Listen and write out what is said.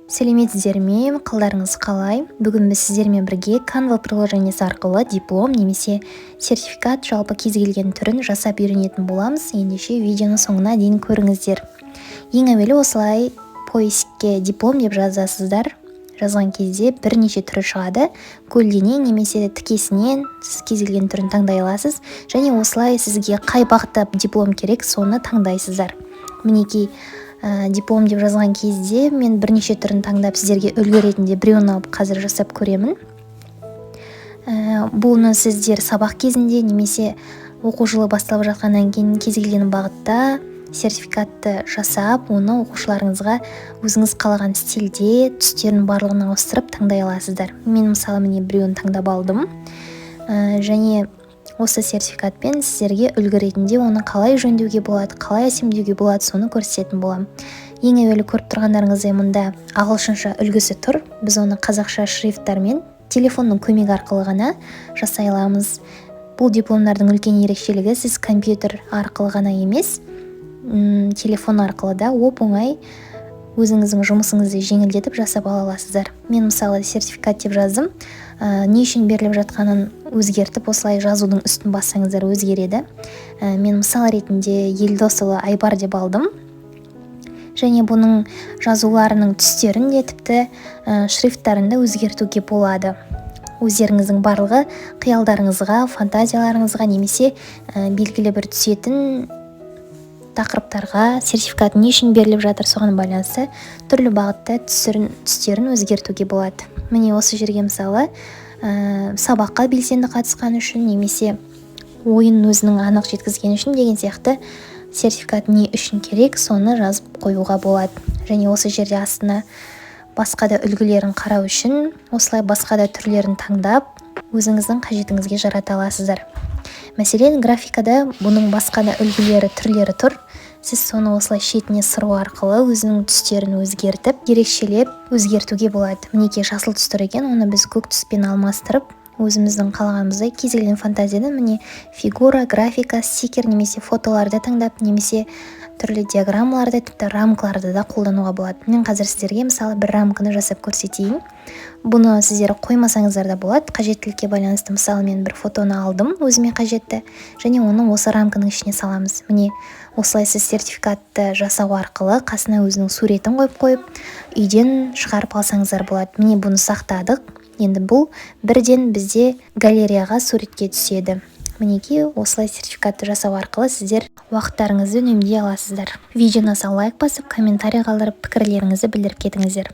Сәлеметсіздер ме? Қалдарыңыз қалай? Бүгін біз сіздермен бірге Canva приложениесі арқылы диплом немесе сертификат жалпы кез келген түрін жасап үйренетін боламыз. Ендеше видеоны соңына дейін көріңіздер. Ең әуелі осылай поискке диплом деп жазасыздар. Жазған кезде бірнеше түрі шығады. Көлденең немесе тікесінен сіз кез келген түрін таңдай аласыз. Және осылай сізге қай бағытта диплом керек, соны таңдайсыздар. Мінекей диплом деп жазған кезде мен бірнеше түрін таңдап сіздерге үлгі ретінде біреуін алып қазір жасап көремін. Бұны сіздер сабақ кезінде немесе оқу жылы басталып жатқаннан кейін кез келген бағытта сертификатты жасап, оны оқушыларыңызға өзіңіз қалаған стильде түстерін барлығын ауыстырып таңдай аласыздар. Мен мысалы міне біреуін таңдап алдым. Және осы сертификатпен сіздерге үлгі ретінде оны қалай жөндеуге болады, қалай әсемдеуге болады, соны көрсететін боламын. Ең әуелі көріп тұрғандарыңыздай мұнда ағылшынша үлгісі тұр. Біз оны қазақша шрифттармен телефонның көмегі арқылы ғана жасай аламыз. Бұл дипломдардың үлкен ерекшелігі, сіз компьютер арқылы ғана емес, телефон арқылы да оп-оңай өзіңіздің жұмысыңызды жеңілдетіп жасап ала аласыздар. Мен мысалы сертификат деп жаздым. Не үшін беріліп жатқанын өзгертіп, осылай жазудың үстін бассаңыздар өзгереді. Мен мысал ретінде Елдосұлы Айбар деп алдым. Және бұның жазуларының түстерін де тіпті шрифттарын да өзгертуге болады. Өздеріңіздің барлығы қиялдарыңызға, фантазияларыңызға немесе белгілі бір түсетін тақырыптарға сертификат не үшін беріліп жатыр, соған байланысты түрлі бағытта түстерін өзгертуге болады. Міне осы жерге мысалы сабаққа белсенді қатысқан үшін немесе ойын өзінің анық жеткізген үшін деген сияқты сертификат не үшін керек, соны жазып қоюға болады. Және осы жерде астына басқа да үлгілерін қарау үшін осылай басқа да түрлерін таңдап өзіңіздің қажетіңізге жарата аласыздар. Мәселен, графикада бұның басқа да үлгілері, түрлері тұр. Сіз соны осылай шетіне сыру арқылы өзінің түстерін өзгертіп, ерекшелеп өзгертуге болады. Мінекей жасыл түс тұр екен, оны біз көк түспен алмастырып, өзіміздің қалағанымыздай кез келген фантазиядан міне фигура, графика, стикер немесе фотоларды таңдап, немесе түрлі диаграммаларды, тіпті рамкаларды да қолдануға болады. Мен қазір сіздерге мысалы бір рамканы жасап көрсетейін. Бұны сіздер қоймасаңыздар да болады. Қажеттілікке байланысты мысалы мен бір фотоны алдым, өзіме қажетті, және оны осы рамканың ішіне саламыз. Міне осылай сіз сертификатты жасау арқылы қасына өзінің суретін қойып, үйден шығарып алсаңыздар болады. Міне бұны сақтадық. Енді бұл бірден бізде галереяға суретке түседі. Мінекей осылай сертификатты жасау арқылы сіздер уақыттарыңызды үнемдей аласыздар. Видеоны лайк басып, комментарий қалдырып, пікірлеріңізді білдіріп кетіңіздер.